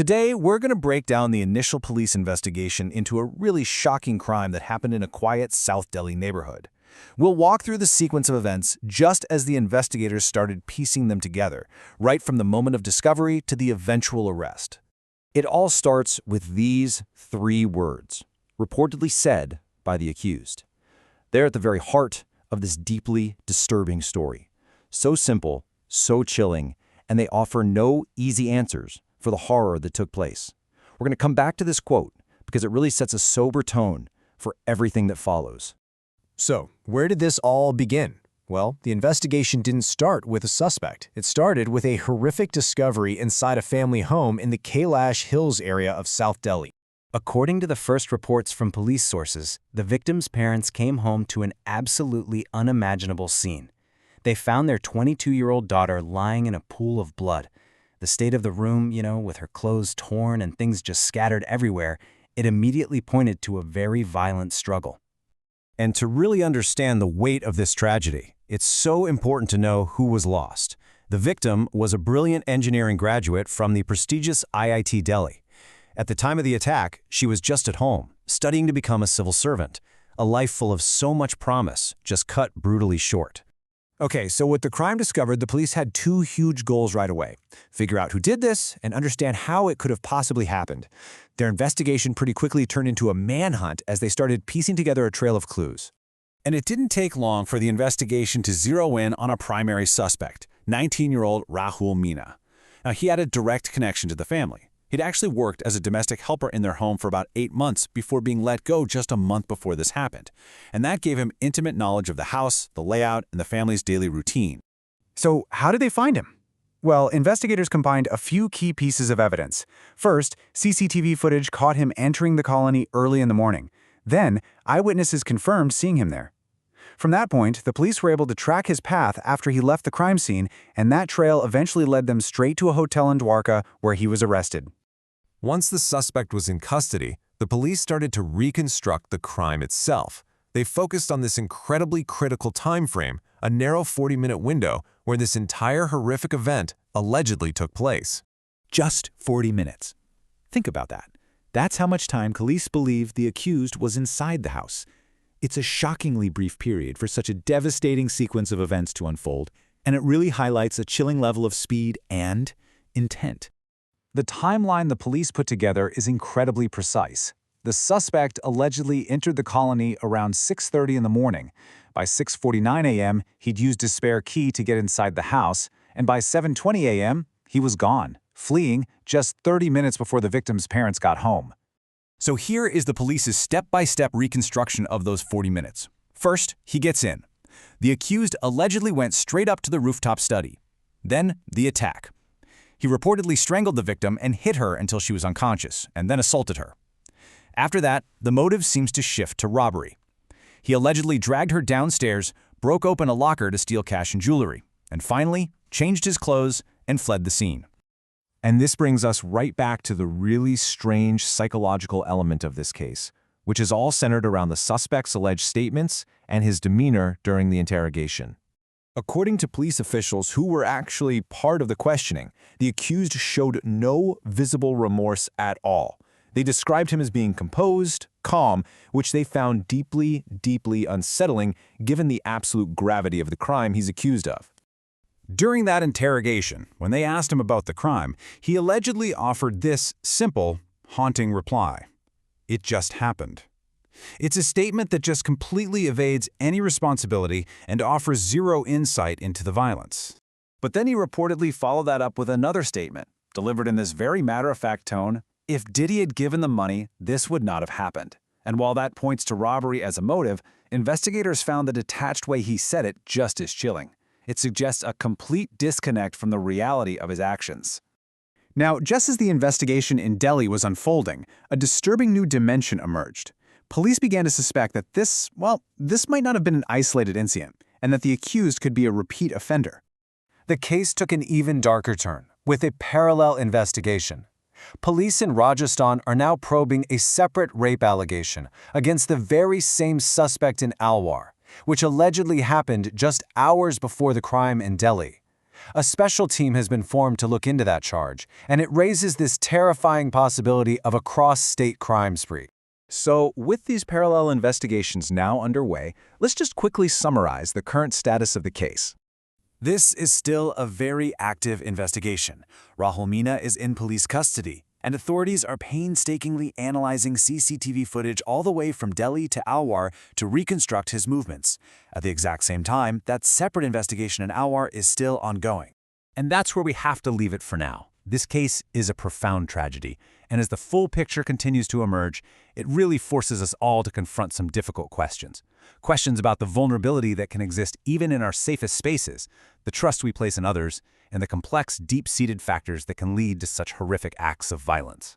Today, we're going to break down the initial police investigation into a really shocking crime that happened in a quiet South Delhi neighborhood. We'll walk through the sequence of events just as the investigators started piecing them together, right from the moment of discovery to the eventual arrest. It all starts with these 3 words, reportedly said by the accused. They're at the very heart of this deeply disturbing story. So simple, so chilling, and they offer no easy answers for the horror that took place. We're going to come back to this quote because it really sets a sober tone for everything that follows. So, where did this all begin? Well, the investigation didn't start with a suspect. It started with a horrific discovery inside a family home in the Kailash Hills area of South Delhi. According to the first reports from police sources, the victim's parents came home to an absolutely unimaginable scene. They found their 22-year-old daughter lying in a pool of blood. The state of the room, with her clothes torn and things just scattered everywhere, it immediately pointed to a very violent struggle. And to really understand the weight of this tragedy, it's so important to know who was lost. The victim was a brilliant engineering graduate from the prestigious IIT Delhi. At the time of the attack, she was just at home, studying to become a civil servant. A life full of so much promise, just cut brutally short. Okay, so with the crime discovered, the police had 2 huge goals right away. Figure out who did this and understand how it could have possibly happened. Their investigation pretty quickly turned into a manhunt as they started piecing together a trail of clues. And it didn't take long for the investigation to zero in on a primary suspect, 19-year-old Rahul Meena. Now, he had a direct connection to the family. He'd actually worked as a domestic helper in their home for about 8 months before being let go just a month before this happened. And that gave him intimate knowledge of the house, the layout, and the family's daily routine. So how did they find him? Well, investigators combined a few key pieces of evidence. First, CCTV footage caught him entering the colony early in the morning. Then, eyewitnesses confirmed seeing him there. From that point, the police were able to track his path after he left the crime scene, and that trail eventually led them straight to a hotel in Dwarka where he was arrested. Once the suspect was in custody, the police started to reconstruct the crime itself. They focused on this incredibly critical time frame, a narrow 40-minute window where this entire horrific event allegedly took place. Just 40 minutes. Think about that. That's how much time police believe the accused was inside the house. It's a shockingly brief period for such a devastating sequence of events to unfold, and it really highlights a chilling level of speed and intent. The timeline the police put together is incredibly precise. The suspect allegedly entered the colony around 6:30 in the morning. By 6:49 a.m., he'd used his spare key to get inside the house, and by 7:20 a.m., he was gone, fleeing just 30 minutes before the victim's parents got home. So here is the police's step-by-step reconstruction of those 40 minutes. First, he gets in. The accused allegedly went straight up to the rooftop study. Then, the attack. He reportedly strangled the victim and hit her until she was unconscious, and then assaulted her. After that, the motive seems to shift to robbery. He allegedly dragged her downstairs, broke open a locker to steal cash and jewelry, and finally changed his clothes and fled the scene. And this brings us right back to the really strange psychological element of this case, which is all centered around the suspect's alleged statements and his demeanor during the interrogation. According to police officials who were actually part of the questioning, the accused showed no visible remorse at all. They described him as being composed, calm, which they found deeply, deeply unsettling given the absolute gravity of the crime he's accused of. During that interrogation, when they asked him about the crime, he allegedly offered this simple, haunting reply. It just happened. It's a statement that just completely evades any responsibility and offers zero insight into the violence. But then he reportedly followed that up with another statement, delivered in this very matter-of-fact tone: if Diddy had given the money, this would not have happened. And while that points to robbery as a motive, investigators found the detached way he said it just as chilling. It suggests a complete disconnect from the reality of his actions. Now, just as the investigation in Delhi was unfolding, a disturbing new dimension emerged. Police began to suspect that this might not have been an isolated incident, and that the accused could be a repeat offender. The case took an even darker turn, with a parallel investigation. Police in Rajasthan are now probing a separate rape allegation against the very same suspect in Alwar, which allegedly happened just hours before the crime in Delhi. A special team has been formed to look into that charge, and it raises this terrifying possibility of a cross-state crime spree. So, with these parallel investigations now underway, let's just quickly summarize the current status of the case. This is still a very active investigation. Rahul Meena is in police custody, and authorities are painstakingly analyzing CCTV footage all the way from Delhi to Alwar to reconstruct his movements. At the exact same time, that separate investigation in Alwar is still ongoing. And that's where we have to leave it for now. This case is a profound tragedy, and as the full picture continues to emerge, it really forces us all to confront some difficult questions. Questions about the vulnerability that can exist even in our safest spaces, the trust we place in others, and the complex, deep-seated factors that can lead to such horrific acts of violence.